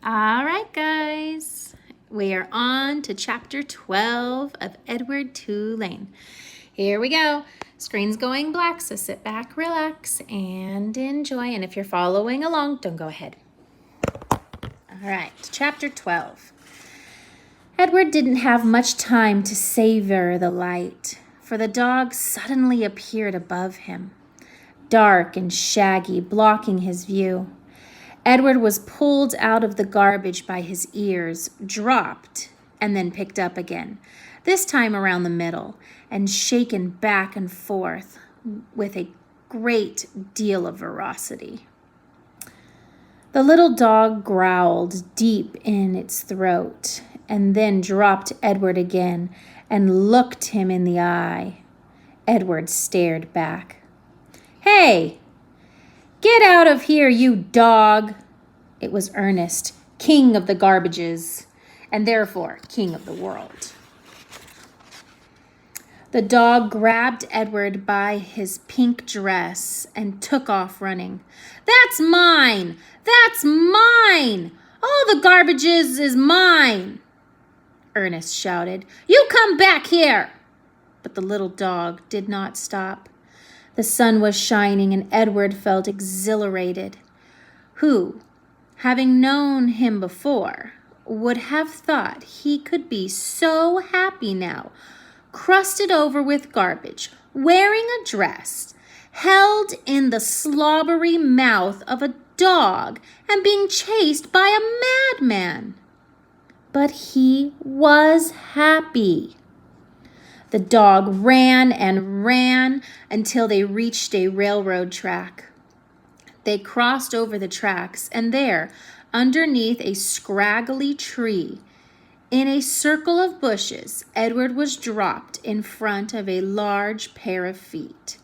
All right, guys. We are on to chapter 12 of Edward Tulane. Here we go. Screen's going black, so sit back, relax, and enjoy. And if you're following along, don't go ahead. All right, chapter 12. Edward didn't have much time to savor the light, for the dog suddenly appeared above him, dark and shaggy, blocking his view. Edward was pulled out of the garbage by his ears, dropped, and then picked up again, this time around the middle, and shaken back and forth with a great deal of ferocity. The little dog growled deep in its throat, and then dropped Edward again and looked him in the eye. Edward stared back. "Hey! Get out of here, you dog!" It was Ernest, king of the garbages, and therefore king of the world. The dog grabbed Edward by his pink dress and took off running. "That's mine! That's mine! All the garbages is mine!" Ernest shouted. "You come back here!" But the little dog did not stop. The sun was shining, and Edward felt exhilarated. Who, having known him before, would have thought he could be so happy now, crusted over with garbage, wearing a dress, held in the slobbery mouth of a dog, and being chased by a madman? But he was happy. The dog ran and ran until they reached a railroad track. They crossed over the tracks, and there, underneath a scraggly tree, in a circle of bushes, Edward was dropped in front of a large pair of feet.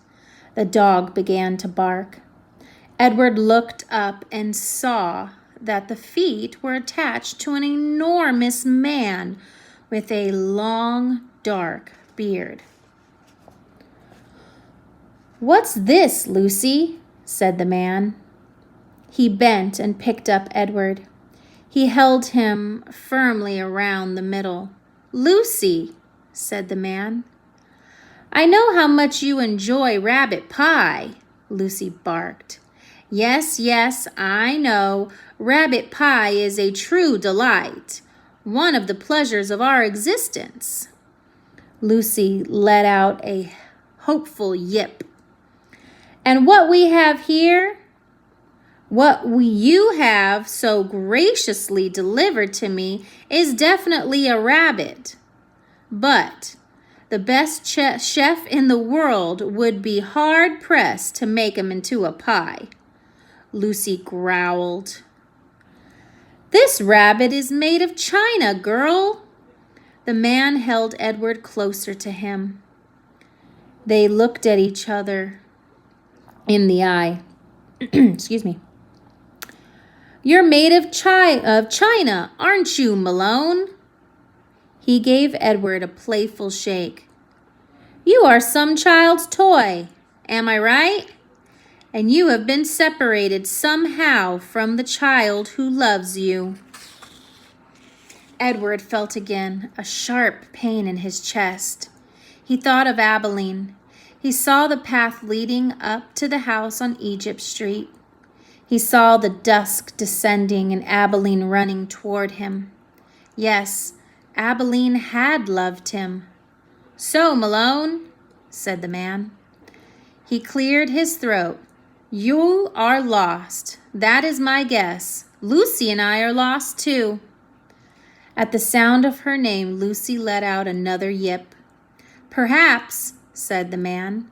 The dog began to bark. Edward looked up and saw that the feet were attached to an enormous man with a long, dark beard. "What's this, Lucy?" said the man. He bent and picked up Edward. He held him firmly around the middle. "Lucy," said the man. "I know how much you enjoy rabbit pie," Lucy barked. "Yes, yes, I know. Rabbit pie is a true delight, one of the pleasures of our existence." Lucy let out a hopeful yip. "And what we have here, you have so graciously delivered to me, is definitely a rabbit. But the best chef in the world would be hard-pressed to make him into a pie," Lucy growled. "This rabbit is made of china, girl." The man held Edward closer to him. They looked at each other in the eye. Excuse me. "You're made of china, aren't you, Malone?" He gave Edward a playful shake. "You are some child's toy, am I right? And you have been separated somehow from the child who loves you." Edward felt again a sharp pain in his chest. He thought of Abilene. He saw the path leading up to the house on Egypt Street. He saw the dusk descending and Abilene running toward him. Yes, Abilene had loved him. "So, Malone," said the man. He cleared his throat. "You are lost. That is my guess. Lucy and I are lost too." At the sound of her name, Lucy let out another yip. "Perhaps," said the man,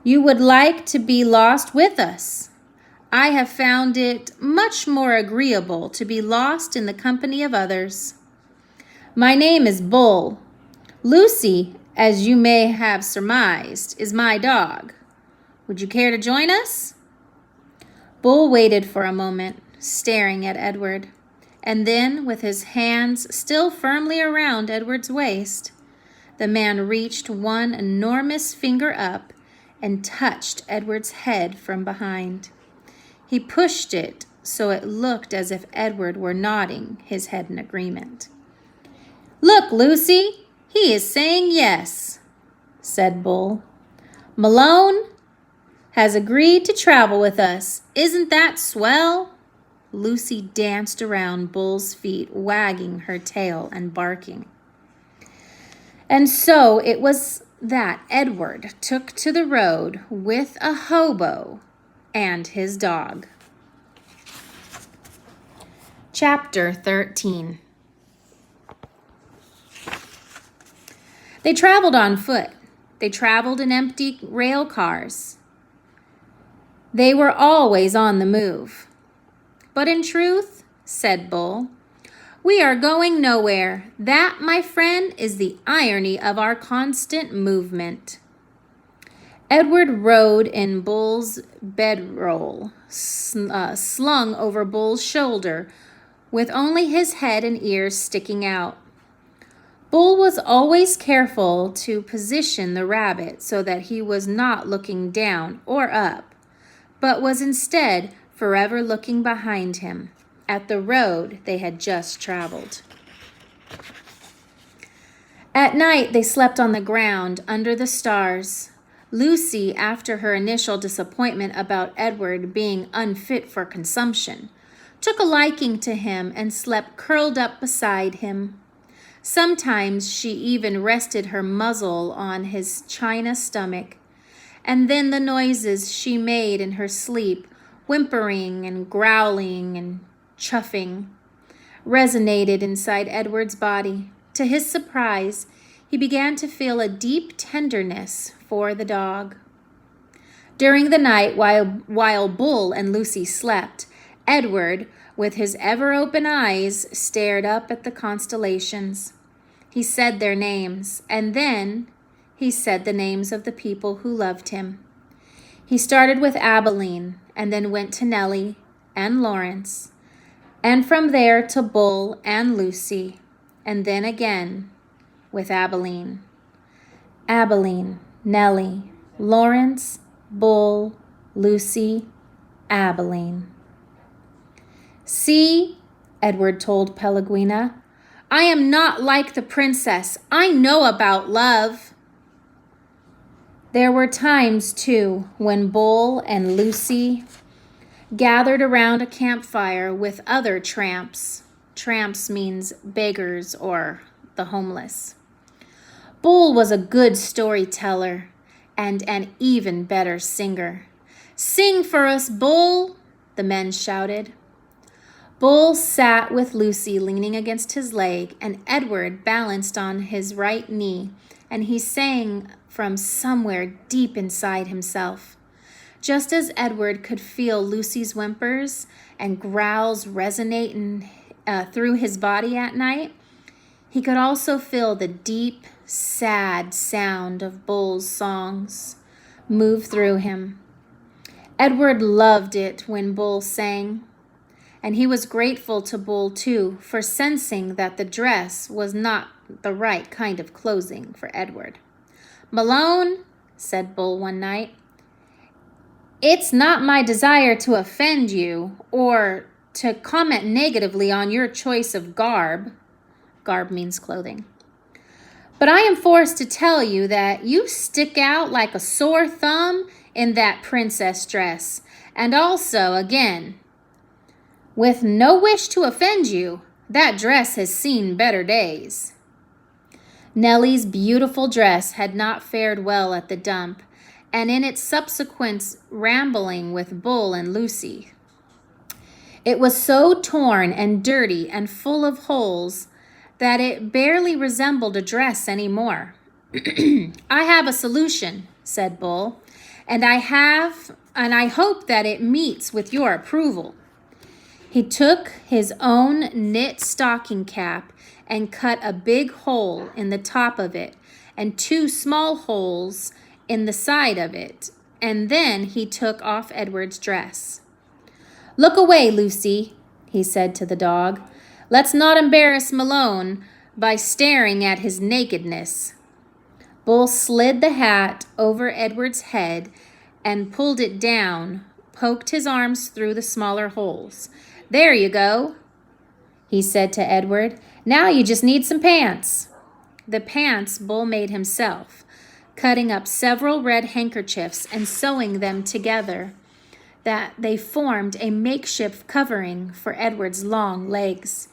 "you would like to be lost with us. I have found it much more agreeable to be lost in the company of others. My name is Bull. Lucy, as you may have surmised, is my dog. Would you care to join us?" Bull waited for a moment, staring at Edward, and then, with his hands still firmly around Edward's waist, the man reached one enormous finger up and touched Edward's head from behind. He pushed it so it looked as if Edward were nodding his head in agreement. "Look, Lucy, he is saying yes," said Bull. "Malone has agreed to travel with us. Isn't that swell?" Lucy danced around Bull's feet, wagging her tail and barking. And so it was that Edward took to the road with a hobo and his dog. Chapter 13. They traveled on foot. They traveled in empty rail cars. They were always on the move. "But in truth," said Bull, "we are going nowhere. That, my friend, is the irony of our constant movement." Edward rode in Bull's bedroll, slung over Bull's shoulder, with only his head and ears sticking out. Bull was always careful to position the rabbit so that he was not looking down or up, but was instead forever looking behind him at the road they had just traveled. At night, they slept on the ground under the stars. Lucy, after her initial disappointment about Edward being unfit for consumption, took a liking to him and slept curled up beside him. Sometimes she even rested her muzzle on his china stomach, and then the noises she made in her sleep, whimpering and growling and chuffing, resonated inside Edward's body. To his surprise, he began to feel a deep tenderness for the dog. During the night, while Bull and Lucy slept, Edward, with his ever-open eyes, stared up at the constellations. He said their names, and then he said the names of the people who loved him. He started with Abilene, and then went to Nellie and Lawrence, and from there to Bull and Lucy, and then again with Abilene. Abilene, Nellie, Lawrence, Bull, Lucy, Abilene. "See," Edward told Pelagwina, "I am not like the princess. I know about love." There were times, too, when Bull and Lucy gathered around a campfire with other tramps. Tramps means beggars or the homeless. Bull was a good storyteller and an even better singer. "Sing for us, Bull," the men shouted. Bull sat with Lucy leaning against his leg, and Edward balanced on his right knee, and he sang from somewhere deep inside himself. Just as Edward could feel Lucy's whimpers and growls resonate through his body at night, he could also feel the deep, sad sound of Bull's songs move through him. Edward loved it when Bull sang, and he was grateful to Bull, too, for sensing that the dress was not the right kind of clothing for Edward. "Malone," said Bull one night, "it's not my desire to offend you or to comment negatively on your choice of garb." Garb means clothing. "But I am forced to tell you that you stick out like a sore thumb in that princess dress. And also, again, with no wish to offend you, that dress has seen better days." Nellie's beautiful dress had not fared well at the dump, and in its subsequent rambling with Bull and Lucy. It was so torn and dirty and full of holes that it barely resembled a dress anymore. "I have a solution," said Bull, and I hope that it meets with your approval." He took his own knit stocking cap and cut a big hole in the top of it and 2 small holes in the side of it, and then he took off Edward's dress. "Look away, Lucy," he said to the dog. "Let's not embarrass Malone by staring at his nakedness." Bull slid the hat over Edward's head and pulled it down, poked his arms through the smaller holes. "There you go," he said to Edward. "Now you just need some pants." The pants Bull made himself, cutting up several red handkerchiefs and sewing them together, that they formed a makeshift covering for Edward's long legs.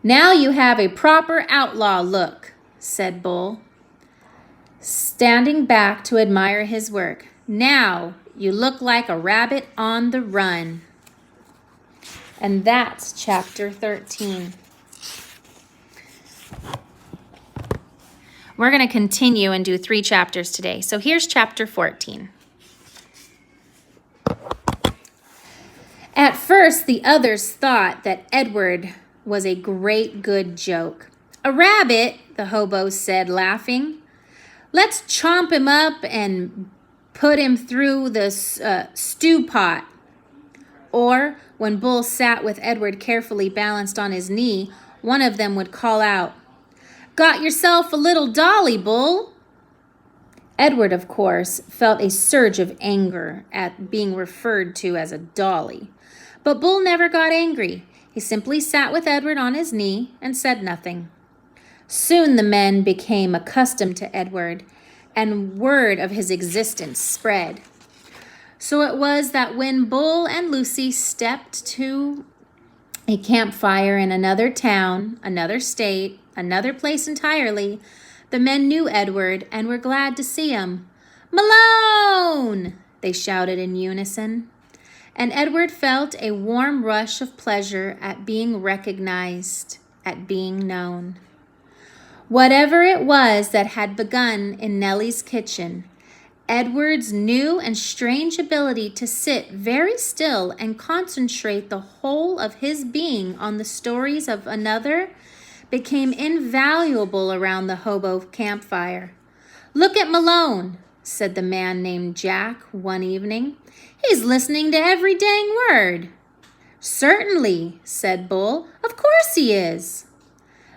"Now you have a proper outlaw look," said Bull, standing back to admire his work. "Now you look like a rabbit on the run." And that's chapter 13. We're going to continue and do 3 chapters today. So here's chapter 14. At first, the others thought that Edward was a great good joke. "A rabbit," the hobo said, laughing. "Let's chomp him up and put him through the stew pot." Or, when Bull sat with Edward carefully balanced on his knee, one of them would call out, "Got yourself a little dolly, Bull." Edward, of course, felt a surge of anger at being referred to as a dolly. But Bull never got angry. He simply sat with Edward on his knee and said nothing. Soon the men became accustomed to Edward, and word of his existence spread. So it was that when Bull and Lucy stepped to a campfire in another town, another state, another place entirely, the men knew Edward and were glad to see him. "Malone!" they shouted in unison. And Edward felt a warm rush of pleasure at being recognized, at being known. Whatever it was that had begun in Nellie's kitchen, Edward's new and strange ability to sit very still and concentrate the whole of his being on the stories of another became invaluable around the hobo campfire. "Look at Malone," said the man named Jack one evening. "He's listening to every dang word." "Certainly," said Bull. "Of course he is."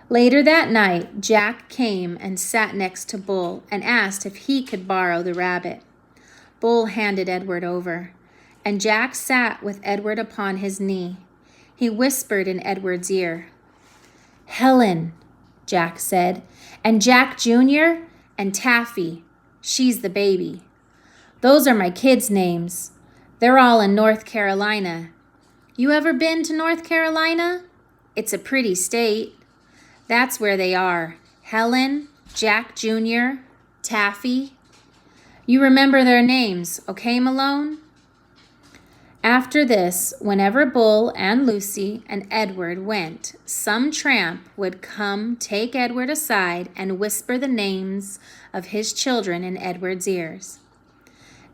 Later that night, Jack came and sat next to Bull and asked if he could borrow the rabbit. Bull handed Edward over, and Jack sat with Edward upon his knee. He whispered in Edward's ear. "Helen," Jack said, "and Jack Jr. and Taffy. She's the baby. Those are my kids' names. They're all in North Carolina. You ever been to North Carolina? It's a pretty state. That's where they are. Helen, Jack Jr., Taffy. You remember their names, okay, Malone?" After this, whenever Bull and Lucy and Edward went, some tramp would come take Edward aside and whisper the names of his children in Edward's ears.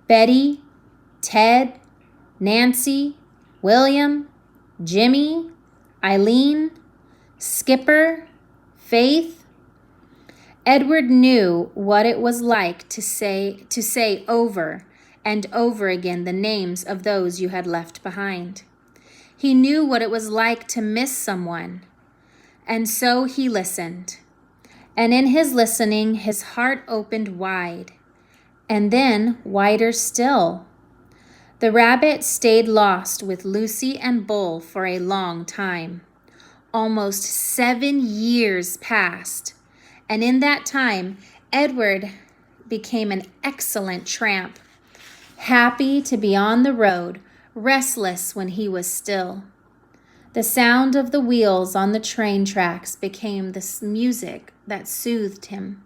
Betty, Ted, Nancy, William, Jimmy, Eileen, Skipper, Faith. Edward knew what it was like to say over and over again the names of those you had left behind. He knew what it was like to miss someone, and so he listened. And in his listening, his heart opened wide, and then wider still. The rabbit stayed lost with Lucy and Bull for a long time. Almost 7 years passed, and in that time, Edward became an excellent tramp, happy to be on the road, restless when he was still. The sound of the wheels on the train tracks became the music that soothed him.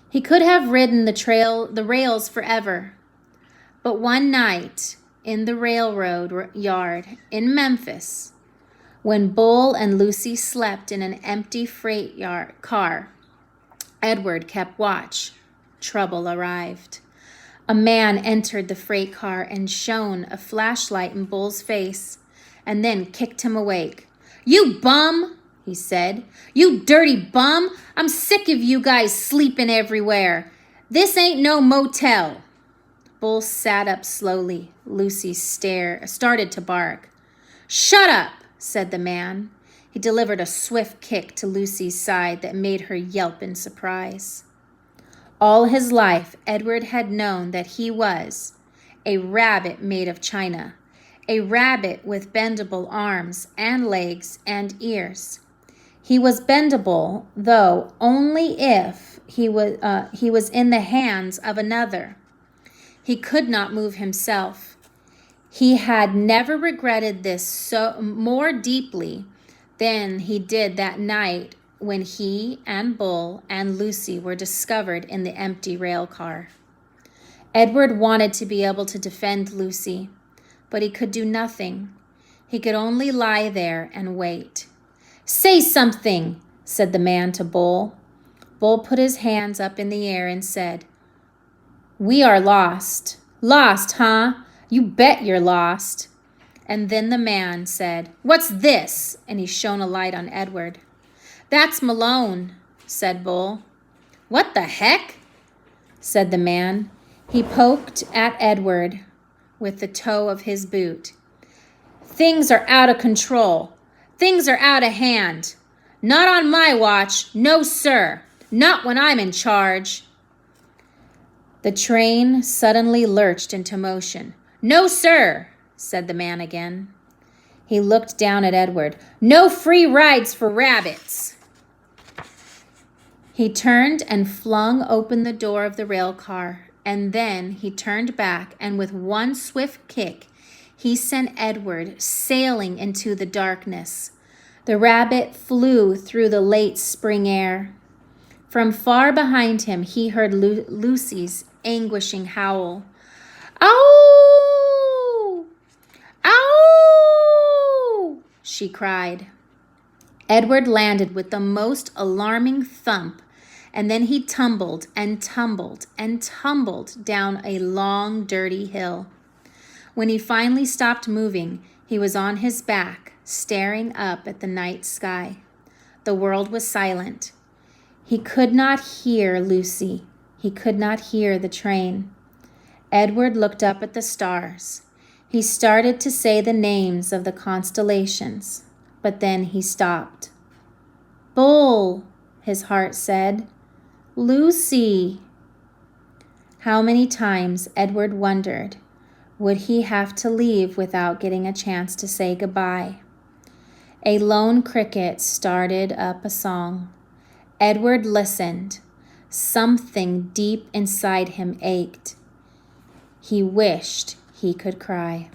He could have ridden the rails forever, but one night in the railroad yard in Memphis, when Bull and Lucy slept in an empty freight car, Edward kept watch. Trouble arrived. A man entered the freight car and shone a flashlight in Bull's face, and then kicked him awake. "You bum," he said. "You dirty bum. I'm sick of you guys sleeping everywhere. This ain't no motel." Bull sat up slowly. Lucy started to bark. "Shut up," said the man. He delivered a swift kick to Lucy's side that made her yelp in surprise. All his life, Edward had known that he was, a rabbit made of china, a rabbit with bendable arms and legs and ears. He was bendable, though, only if he was in the hands of another. He could not move himself. He had never regretted this more deeply than he did that night when he and Bull and Lucy were discovered in the empty rail car. Edward wanted to be able to defend Lucy, but he could do nothing. He could only lie there and wait. "Say something," said the man to Bull. Bull put his hands up in the air and said, "We are lost." "Lost, huh? You bet you're lost." And then the man said, "What's this?" And he shone a light on Edward. "That's Malone," said Bull. "What the heck?" said the man. He poked at Edward with the toe of his boot. "Things are out of control. Things are out of hand. Not on my watch. No, sir. Not when I'm in charge." The train suddenly lurched into motion. "No, sir," said the man again. He looked down at Edward. "No free rides for rabbits." He turned and flung open the door of the rail car, and then he turned back, and with one swift kick, he sent Edward sailing into the darkness. The rabbit flew through the late spring air. From far behind him, he heard Lucy's anguishing howl. "Ow! Ow!" she cried. Edward landed with the most alarming thump, and then he tumbled and tumbled and tumbled down a long, dirty hill. When he finally stopped moving, he was on his back, staring up at the night sky. The world was silent. He could not hear Lucy. He could not hear the train. Edward looked up at the stars. He started to say the names of the constellations, but then he stopped. "Bull," his heart said. "Lucy." How many times Edward wondered, would he have to leave without getting a chance to say goodbye? A lone cricket started up a song. Edward listened. Something deep inside him ached. He wished he could cry.